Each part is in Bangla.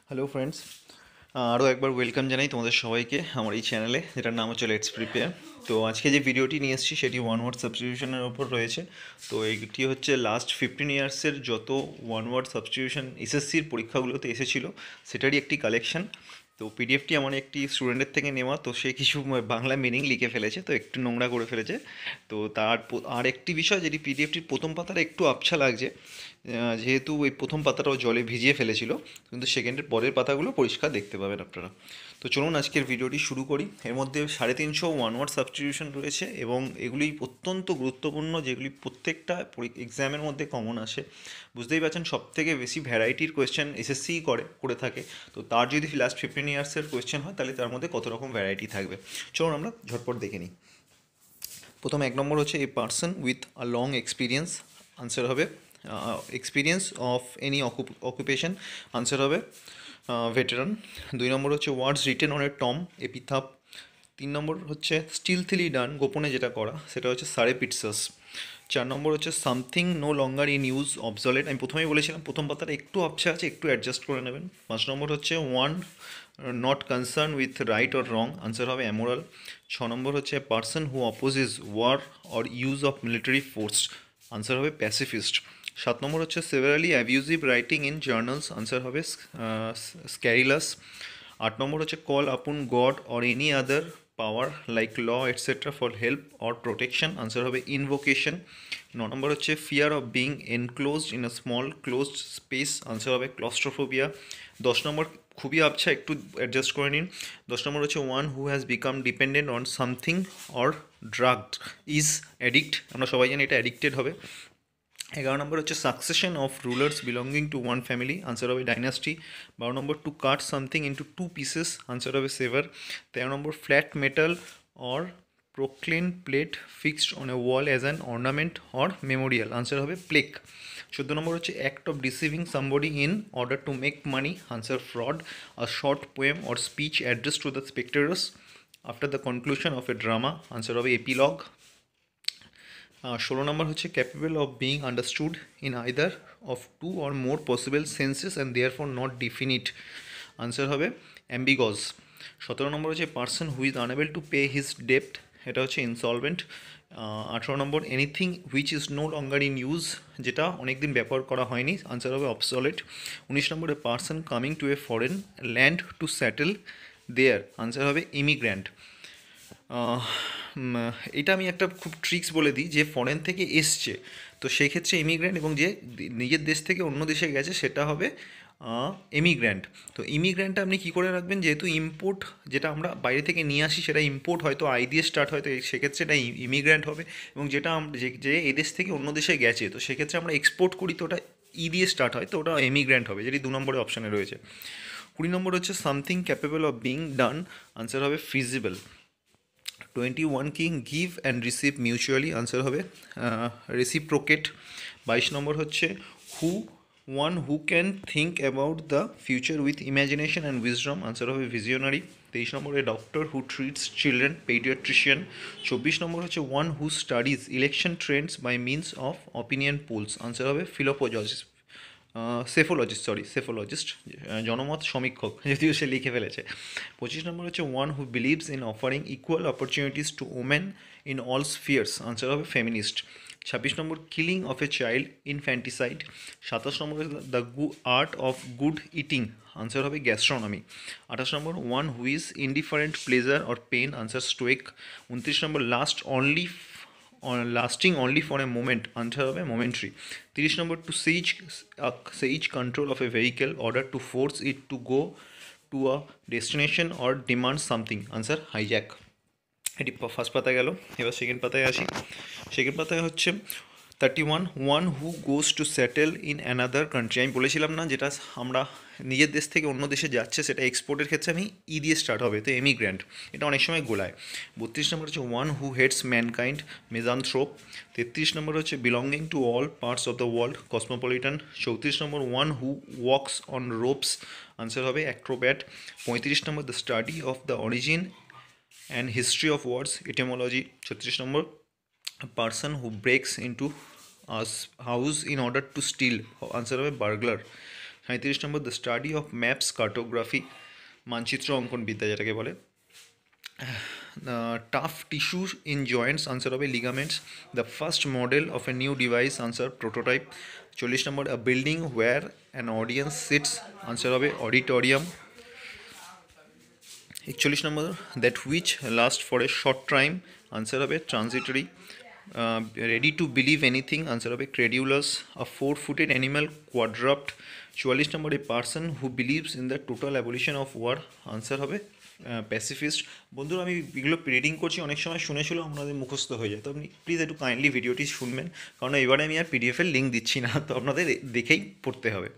হ্যালো ফ্রেন্ডস, আরও একবার ওয়েলকাম জানাই তোমাদের সবাইকে আমার এই চ্যানেলে, যেটার নাম হচ্ছে লেটস প্রিপেয়ার। তো আজকে যে ভিডিওটি নিয়ে এসেছি সেটি ওয়ান ওয়ার্ড সাবস্টিটিউশনের ওপর রয়েছে। তো এইটি হচ্ছে লাস্ট 15 ইয়ার্সের যত ওয়ান ওয়ার্ড সাবস্টিটিউশন এসএসসির পরীক্ষাগুলোতে এসেছিলো সেটারই একটি কালেকশন। তো পিডিএফটি আমার একটি স্টুডেন্টের থেকে নেওয়া, তো সে কিছু বাংলা মিনিং লিখে ফেলেছে, তো একটু নোংরা করে ফেলেছে। তো তার আর একটি বিষয়, যেটি পিডিএফটির প্রথম পাতাটা একটু আবছা লাগছে, যেহেতু ওই প্রথম পাতাটাও জলে ভিজিয়ে ফেলেছিল, কিন্তু সেকেন্ডের পরের পাতাগুলো পরিষ্কার দেখতে পাবেন আপনারা। তো চলুন আজকের ভিডিওটি শুরু করি। এর মধ্যে 350 ওয়ান ওয়ার্ড সাবস্টিটিউশন রয়েছে এবং এগুলি অত্যন্ত গুরুত্বপূর্ণ, যেগুলি প্রত্যেকটা এক্সামের মধ্যে কমন আসে। বুঝতেই পারছেন, সব থেকে বেশি ভ্যারাইটির কোয়েশ্চেন এসএসসিই করে থাকে। তো তার যদি লাস্ট 15 ইয়ার্সের কোয়েশ্চেন হয়, তাহলে তার মধ্যে কত রকম ভ্যারাইটি থাকবে, চলুন আমরা ঝটপট দেখে নিই। প্রথম 1 নম্বর হচ্ছে a person with a long experience, answer হবে experience of any occupation, answer হবে ভেটেরান। 2 নম্বর হচ্ছে words written on a tomb epitaph. 3 নম্বর হচ্ছে স্টিলথিলি ডান, গোপনে যেটা করা, সেটা হচ্ছে সারেপিটসাস। 4 নম্বর হচ্ছে something no longer in use obsolete. আমি প্রথমেই বলেছিলাম প্রথম পাতাটা একটু আবছা আছে, একটু অ্যাডজাস্ট করে নেবেন। 5 নম্বর হচ্ছে one not concern with right or wrong, answer হবে অ্যামোরাল। 6 নম্বর হচ্ছে person who opposes war or use of military force, answer হবে প্যাসিফিস্ট। 7 নম্বর হচ্ছে severally abusive writing in journals, answer হবে স্ক্যারিলাস। 8 নম্বর হচ্ছে call upon god or any other power like law etcetera for help or protection, answer হবে ইনভোকেশন। 9 নম্বর হচ্ছে fear of being enclosed in a small closed space, answer হবে ক্লস্ট্রোফোবিয়া। 10 নম্বর খুবই আবছা, একটু অ্যাডজাস্ট করে নিন। 10 নম্বর হচ্ছে one who has become dependent on something or drugged is addict, আমরা সবাই জানি এটা অ্যাডিক্টেড হবে। 11 নম্বর হচ্ছে succession of rulers belonging to one family, answer হবে ডাইনাস্টি। 12 নম্বর to cut something into two pieces, answer হবে সেভার। 13 নম্বর flat metal or porcelain plate fixed on a wall as an ornament or memorial, answer হবে প্লেক। 14 নম্বর হচ্ছে act of deceiving somebody in order to make money, answer fraud. A short poem or speech address to the spectators after the conclusion of a drama, answer হবে এপিলগ। 16 নম্বর হচ্ছে capable of being understood in either of two or more possible senses and therefore not definite, answer হবে অ্যাম্বিগস। 17 নম্বর হচ্ছে person who is unable to pay his ডেপ্ট, এটা হচ্ছে insolvent. 18 number anything which is no longer in use, যেটা অনেকদিন ব্যবহার করা হয়নি, আনসার হবে অবসলেট। 19 নম্বরে person coming to a foreign land to settle there, answer হবে ইমিগ্র্যান্ট। এটা আমি একটা খুব ট্রিক্স বলে দিই, যে ফরেন থেকে এসছে তো সেই ক্ষেত্রে ইমিগ্র্যান্ট, এবং যে নিজের দেশ থেকে অন্য দেশে গেছে সেটা হবে ইমিগ্র্যান্ট। তো ইমিগ্র্যান্টটা আপনি কী করে রাখবেন, যেহেতু ইম্পোর্ট যেটা আমরা বাইরে থেকে নিয়ে আসি সেটা ইম্পোর্ট হয়তো আই দিয়ে স্টার্ট হয়, তো সেক্ষেত্রে এটা ইমিগ্র্যান্ট হবে। এবং যেটা যে এদেশ থেকে অন্য দেশে গেছে তো সেক্ষেত্রে আমরা এক্সপোর্ট করি, তো ওটা ই দিয়ে স্টার্ট হয়, তো ওটা এমিগ্র্যান্ট হবে, যেটি 2 নম্বরের অপশানে রয়েছে। 20 নম্বর হচ্ছে something capable of being done, answer হবে ফিজিবল। 21 কি give and receive mutually, answer হবে রেসিপ্রোকেট। 22 নম্বর হচ্ছে who one who can think about the future with imagination and wisdom, answer হবে ভিজিওনারি। 23 নম্বরে doctor who treats children, paediatrician. 24 নম্বর হচ্ছে one who studies election trends by means of opinion polls, answer হবে সেফোলজিস্ট, জনমত সমীক্ষক, যদিও সে লিখে ফেলেছে। 25 নম্বর হচ্ছে one who believes in offering equal opportunities to women in all spheres, answer হবে feminist. 26 number killing of a child infanticide. 27 number the art of good eating, answer হবে gastronomy. 28 number one who is indifferent pleasure or pain, answer stoic. 29 number lasting only for a moment, answer হবে momentary. 30 number to seize control of a vehicle order to force it to go to a destination or demand something, answer hijack. এটি ফার্স্ট পাতায় গেল, এবার সেকেন্ড পাতায় আসি। সেকেন্ড পাতায় হচ্ছে 31 one who goes to settle in another country. আমি বলেছিলাম না, যেটা আমরা নিজের দেশ থেকে অন্য দেশে যাচ্ছে সেটা এক্সপোর্টের ক্ষেত্রে আমি ই দিয়ে স্টার্ট হবে, তো এমিগ্র্যান্ট, এটা অনেক সময় গোলায়। 32 নম্বর হচ্ছে one who hates mankind, misanthrope. 33 number হচ্ছে belonging to all parts of the world, cosmopolitan. 34 number one who walks on ropes, answer হবে acrobat. 35 number the study of the origin and history of words, etymology. 36 number person who breaks into house in order to steal, answer হবে burglar. 35 number the study of maps cartography, মানচিত্র অঙ্কন বিদ্যা যেটাকে বলে। Tough tissues in joints, answer হবে ligaments. The first model of a new device, answer prototype. 40 number a building where an audience seats, answer হবে auditorium. 41 number that which last for a short time, answer হবে transitory. Ready to believe anything, answer হবে credulous. A 4-footed animal quadruped. 44 number a person who believes in the total abolition of war, answer হবে প্যাসিফিস্ট। বন্ধুরা আমি এগুলো রিডিং করছি, অনেক সময় শুনেছিল আপনাদের মুখস্থ হয়ে যায়, তো আপনি প্লিজ একটু কাইন্ডলি ভিডিওটি শুনবেন, কারণ এবারে আমি আর পিডিএফের লিঙ্ক দিচ্ছি না, তো আপনাদের দেখেই পড়তে হবে।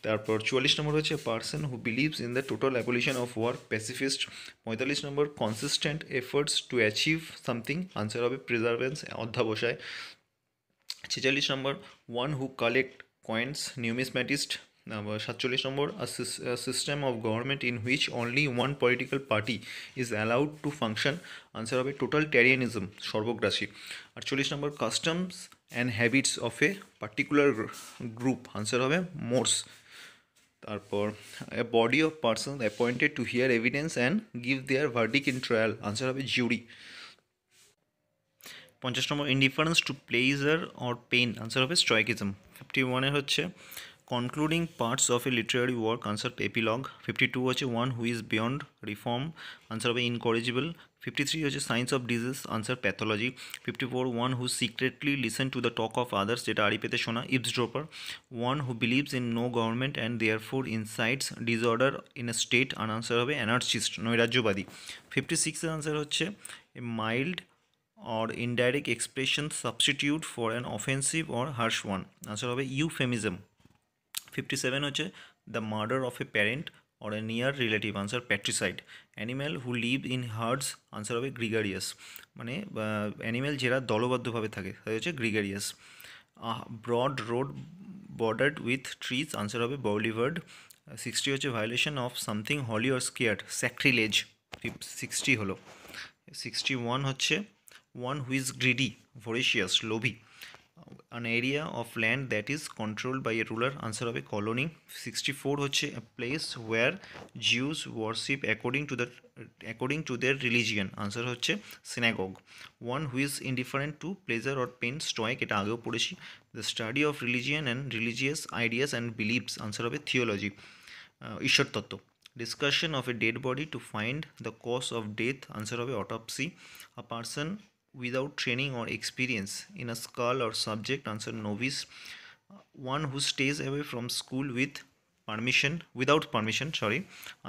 তারপর 44 নম্বর হচ্ছে person who believes in the total abolition of war, pacifist. 45 number consistent efforts to achieve something, answer হবে প্রিজার্ভেন্স, অধ্যাবসায়। 46 number one who collect coins, numismatist. 47 number system of government in which only one political party is allowed to function, answer হবে টোটালিটেরিয়ানিজম, সর্বগ্রাসী। 48 number customs and habits of a particular group, answer হবে মোর্স। তারপর a body of person appointed two here evidence and give their verdict in trial, answer হবে jury. 50 number indifference to pleasure or pain, answer হবে স্ট্রয়কিজম। 51 হচ্ছে concluding parts of a literary work, answer epilogue. 52 হচ্ছে one who is beyond reform, answer হবে ইনকরেজিবল। 53 হচ্ছে science of disease, answer pathology. 54 one who secretly listen to the talk of others, যেটা আড়ি পেতে শোনা, eavesdropper. One who believes in no government and there four incites disorder in a state, answer হবে অ্যানার্চিস্ট, নৈরাজ্যবাদী। 56 আনসার হচ্ছে a mild or indirect expression substitute for an offensive or harsh one, answer হবে euphemism. 57 হচ্ছে the murder of a parent or a near relative, answer patricide. Animal who live in herds, answer হবে gregarious, মানে অ্যানিম্যাল যারা দলবদ্ধভাবে থাকে তাদের হচ্ছে gregarious. Broad road bordered with trees, answer হবে boulevard. 60 হচ্ছে violation of something holy or scared, sacrilege. 60 হলো। 61 হচ্ছে one who is greedy, voracious, লোভী, an area of land that is controlled by a ruler, answer হবে colony. 64 হচ্ছে a place where Jews worship according to their religion, answer হচ্ছে synagogue. One who is indifferent to pleasure or pain, stoic, এটা আগেও পড়েছি। The study of religion and religious ideas and beliefs, answer হবে theology, ঈশ্বর তত্ত্ব। Discussion of a dead body to find the cause of death, answer হবে autopsy. A person without training or experience in a skull or subject, answer novice. One who stays away from school without permission,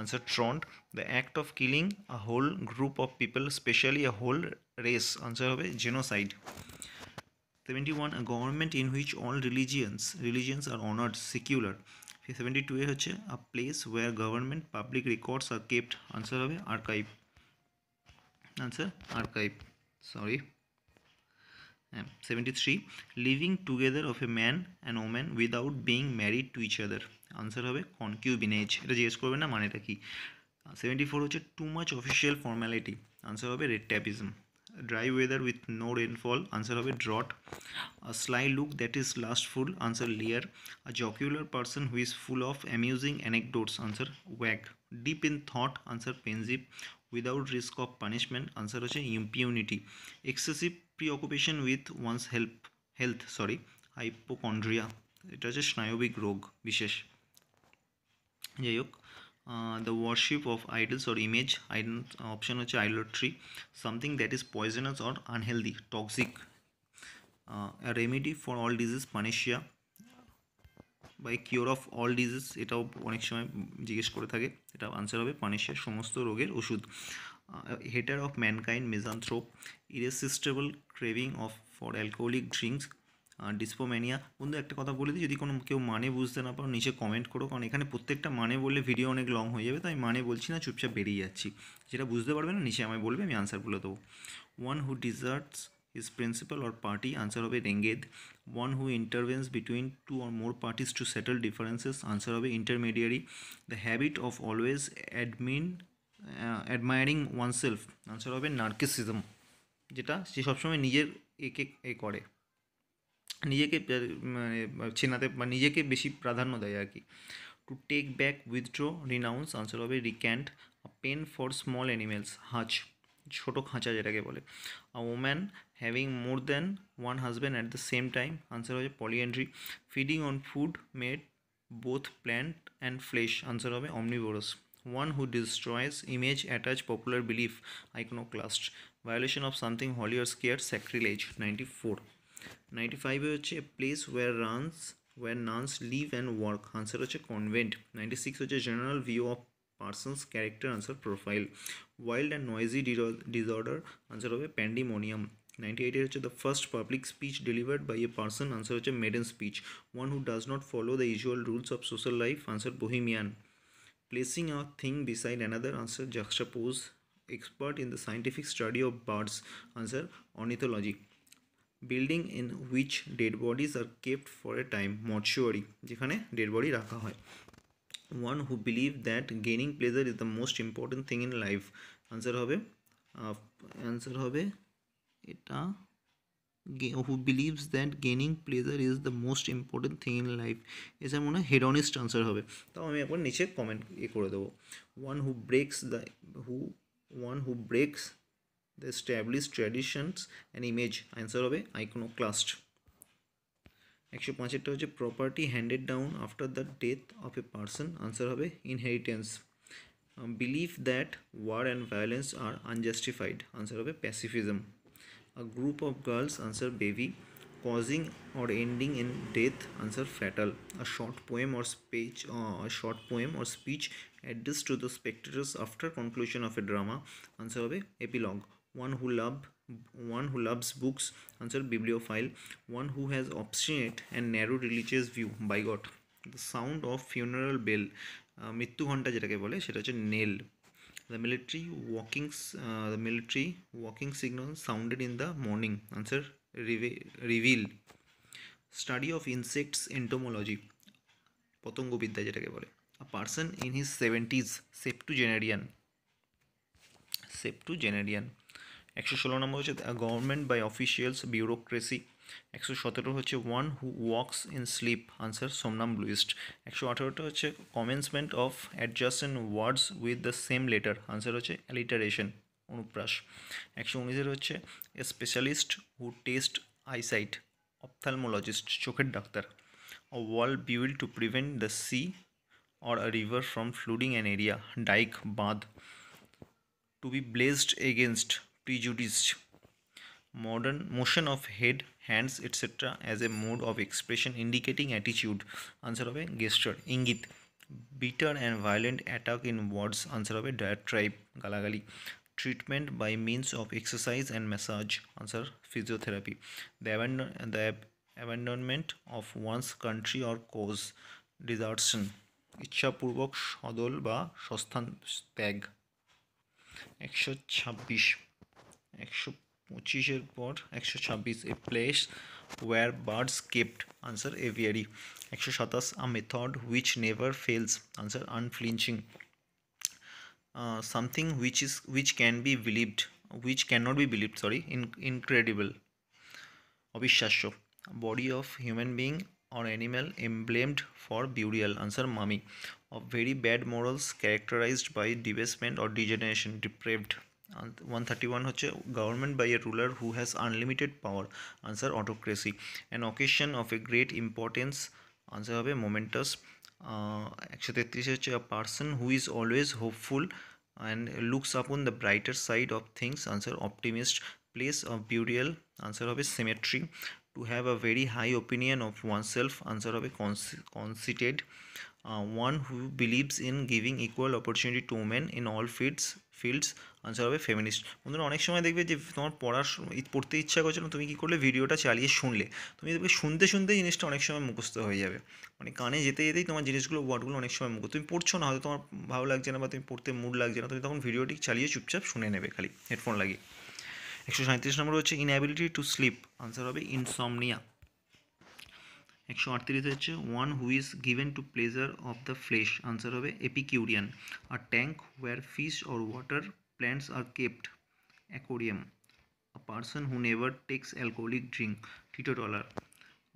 answer truant. The act of killing a whole group of people, especially a whole race, answer হবে genocide. 71 a government in which all religions are honored, secular. 72 হচ্ছে a place where government public records are kept, answer হবে archive, answer archive, sorry. 73 living together of a man and woman without being married to each other, answer হবে concubinage, এটা জিজ্ঞেস করবেন না মানেটা কি। 74 হচ্ছে too much official formality, answer হবে red tapeism. Dry weather with no rainfall, answer হবে drought. A sly look that is lustful, answer leer. A jocular person who is full of amusing anecdotes, answer wag. Deep in thought, answer pensive. Without risk of punishment, answer হচ্ছে impunity. Excessive preoccupation with one's health, hypochondria, এটা হচ্ছে স্নায়বিক রোগ বিশেষ। যাই হোক, the worship of idols or image, option হচ্ছে idolatry. Something that is poisonous or unhealthy, toxic. A remedy for all disease, panacea. by cure of all disease, এটাও অনেক সময় জিজ্ঞেস করে থাকে, এটা আনসার হবে panacea, সমস্ত রোগের ওষুধ। hater of mankind, misanthrope. irresistible craving for alcoholic drinks, ডিসপোম্যানিয়া। বন্ধু একটা কথা বলে দিই, যদি কোনো কেউ মানে বুঝতে না পারো নিচে কমেন্ট করো, কারণ এখানে প্রত্যেকটা মানে বললে ভিডিও অনেক লং হয়ে যাবে, তো আমি মানে বলছি না, চুপচাপ বেরিয়ে যাচ্ছি। যেটা বুঝতে পারবে না নিচে আমায় বলবে, আমি আনসার বলে দেবো। One who deserts his principal or party, answer হবে renged. One who intervenes between two or more parties to settle differences, answer হবে intermediary. The habit of always admiring oneself, answer হবে narcissism, যেটা সে সবসময় নিজের করে, নিজেকে মানে চেনাতে বা নিজেকে বেশি প্রাধান্য দেয় আর কি। To take back, withdraw, renounce, answer হবে recant. A pen for small animals, hutch, ছোটো খাঁচা যেটাকে বলে। A woman having more than one husband at the same time, answer হবে polyandry. Feeding on food made both plant and flesh, answer হবে omnivorous. One who destroys image attach popular belief, iconoclast. Violation of something holy or sacred, sacrilege. 94। 95 হচ্ছে place where nuns live and work, answer হচ্ছে কনভেন্ট। 96 হচ্ছে general view of persons character, answer profile. Wild and noisy disorder, answer হবে প্যান্ডিমোনিয়াম। 98 হচ্ছে the first public speech delivered by a person, answer হচ্ছে maiden speech. One who does not follow the usual rules of social life, answer bohemian. Placing a thing beside another, answer juxtapose. Expert in the scientific study of birds, answer ornithology. Building in which dead bodies are kept for a time, mortuary, যেখানে ডেড বডি রাখা হয়। One who believe that gaining pleasure is the most important thing in life, answer হবে এটা who believes that gaining pleasure is the most important thing in life, এছাড়া মনে হয় হেডনিস্ট আনসার হবে। তাও আমি একবার নিচে কমেন্ট করে দেবো। One who breaks the one who breaks the established traditions and image, answer হবে আইকনোক্লাস্ট। 105 হচ্ছে property handed down after the death of a person, answer হবে inheritance. Believe that war and violence are unjustified, answer হবে pacifism. A group of girls, answer baby. Causing or ending in death, answer fatal. A short poem or speech addressed to the spectators after conclusion of a drama, answer হবে epilogue. One who loves books, answer bibliophile. One who has obstinate and narrow religious view, bigot. The sound of funeral bell, মৃত্যু ঘণ্টা যেটাকে বলে সেটা হচ্ছে nail. The military walking signal sounded in the morning, answer reveal. Study of insects, entomology, পতঙ্গবিদ্যা যেটাকে বলে। A person in his 70s, septuagenarian। 116 নম্বর হচ্ছে গভর্নমেন্ট বাই অফিসিয়ালস, বিউরোক্রেসি। 117 হচ্ছে one who walks in sleep, answer somnambulist. 118টা হচ্ছে commencement of adjacent words with the same letter, answer হচ্ছে অ্যালিটারেশন, অনুপ্রাস। 119 হচ্ছে a specialist who test eyesight, ophthalmologist, চোখের doctor. A wall build to prevent the sea or a river from flooding an area, dike, বাঁধ। To be blazed against, prejudice. Modern motion of head, hands, etc. as a mode of expression indicating attitude, answer হবে gesture, ইঙ্গিত। Bitter and violent attack in words, answer হবে diatribe, গালাগালি। Treatment by means of exercise and massage, answer physiotherapy. The abandonment of one's country or cause, desertion, ইচ্ছাপূর্বক সদল বা সস্থান ত্যাগ। 126 পর 126 এ place where birds kept, answer aviary. 127 a method which never fails, answer unflinching. Something which can not be believed, incredible, অবিশ্বাস্য। Body of human being or animal emblemed for burial, answer mummy. Of very bad morals characterized by debasement or degeneration, depraved. 131 হচ্ছে government by a ruler who has unlimited power, answer autocracy. An occasion of a great importance, answer হবে momentous. 133 হচ্ছে a person who is always hopeful and looks upon the brighter side of things, answer optimist. Place of burial, answer হবে cemetery. To have a very high opinion of oneself, answer হবে conceited. One who believes in giving equal opportunity to women in all fields, answer হবে feminist. বন্ধুরা অনেক সময় দেখবে যে তোমার পড়তে ইচ্ছা করছে না, তুমি কী করলে ভিডিওটা চালিয়ে শুনলে, তুমি দেখবে শুনতে জিনিসটা অনেক সময় মুখস্থ হয়ে যাবে, মানে কানে যেতেই তোমার জিনিসগুলো ওয়ার্ডগুলো অনেক সময় মুখস্থ। তুমি পড়ছো না, হয়তো তোমার ভালো লাগছে না বা তুমি পড়তে মুড লাগছে না, তুমি তখন ভিডিওটি চালিয়ে চুপচাপ শুনে নেবে খালি হেডফোন লাগিয়ে। 137 নম্বর হচ্ছে ইনঅ্যাবিলিটি টু স্লিপ, আনসার হবে ইনসমনিয়া। 138 হচ্ছে one who is given to pleasure of the flesh, answer হবে এপিকিউরিয়ান। আর tank where fish or water plants are kept, aquarium. A person who never takes alcoholic drink, teetotaller.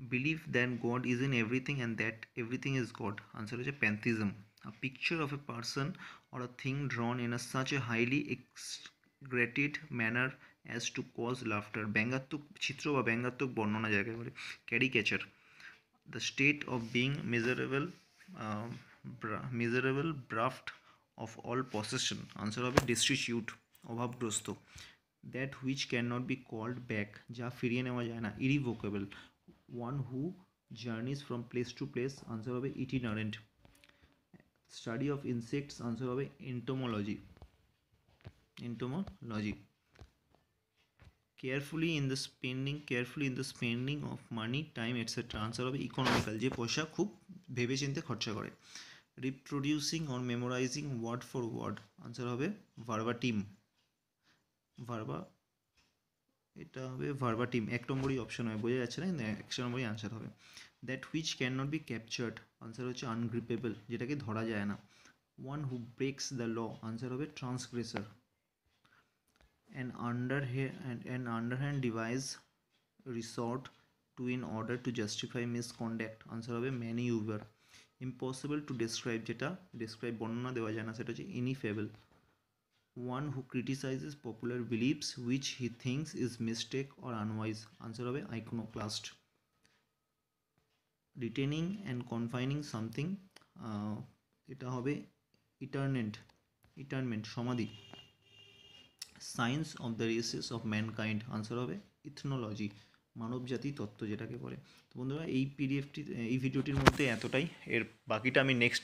Belief that God is in everything and that everything is God. Answer হচ্ছে pantheism. A picture of a person or a thing drawn in such a highly exaggerated manner as to cause laughter. ব্যঙ্গাত্মক চিত্র বা ব্যঙ্গাত্মক বর্ণনা যাকে বলে caricature. The state of being miserable bereft of all possession. Answer হবে destitute, অভাবগ্রস্ত. That which cannot be called back, যা ফিরিয়ে নেওয়া যায় না, irrevocable. One who journeys from place to place. Answer হবে itinerant. Study of insects. Answer হবে entomology. Carefully in the spending of money, time, etc. Answer হবে economical, যে পয়সা খুব ভেবেচিন্তে খরচা করে. Reproducing or memorizing word for word. Answer হবে verbatim. এটা হবে ভার্বাটিম, এক নম্বরই অপশন হবে, বোঝা যাচ্ছে না, এক নম্বরই আনসার হবে. That which can not be captured. Answer হচ্ছে আনগ্রিপেবল, যেটাকে ধরা যায় না. One who breaks the law. Answer হবে transgressor. an underhand device resort to in order to justify misconduct. Answer হবে ম্যানিউভার. ইম্পসিবল টু ডেসক্রাইব, যেটা ডেসক্রাইব বর্ণনা দেওয়া যায় না, সেটা হচ্ছে ইনিফেবল. One who criticizes popular beliefs which he thinks is mistake or unwise. Answer হবে iconoclast. Retaining and confining something, এটা হবে eternment, সমাধি. Science of the races of mankind. Answer হবে ethnology, মানবজাতি তত্ত্ব যেটাকে বলে. তো বন্ধুরা, এই ভিডিওটির মধ্যে এতটাই. এর বাকিটা আমি নেক্সট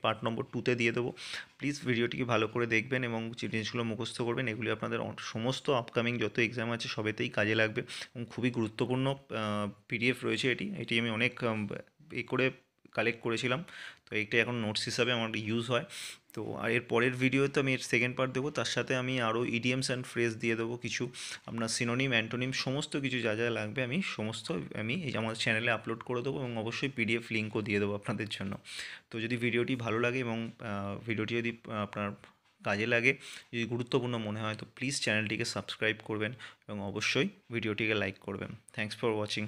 পার্ট নম্বর 2-তে দিয়ে দেবো. প্লিজ ভিডিওটিকে ভালো করে দেখবেন এবং জিনিসগুলো মুখস্থ করবেন. এগুলি আপনাদের সমস্ত আপকামিং যত এক্সাম আছে সবেতেই কাজে লাগবে এবং খুবই গুরুত্বপূর্ণ পিডিএফ রয়েছে. এটি আমি অনেক করে কালেক্ট করেছিলাম, তো এইটা এখন নোটস হিসাবে আমার ইউজ হয়. তো আর এর পরের ভিডিওতে আমি এর সেকেন্ড পার্ট দেবো, তার সাথে আমি আরও ইডিয়ামস অ্যান্ড ফ্রেজ দিয়ে দেবো, কিছু আপনার সিনোনিম, অ্যান্টোনিম, সমস্ত কিছু যা যা লাগবে আমি এই আমার চ্যানেলে আপলোড করে দেবো এবং অবশ্যই পিডিএফ লিঙ্কও দিয়ে দেবো আপনাদের জন্য. তো যদি ভিডিওটি ভালো লাগে এবং ভিডিওটি যদি আপনার কাজে লাগে, যদি গুরুত্বপূর্ণ মনে হয়, তো প্লিজ চ্যানেলটিকে সাবস্ক্রাইব করবেন এবং অবশ্যই ভিডিওটিকে লাইক করবেন. Thanks for watching.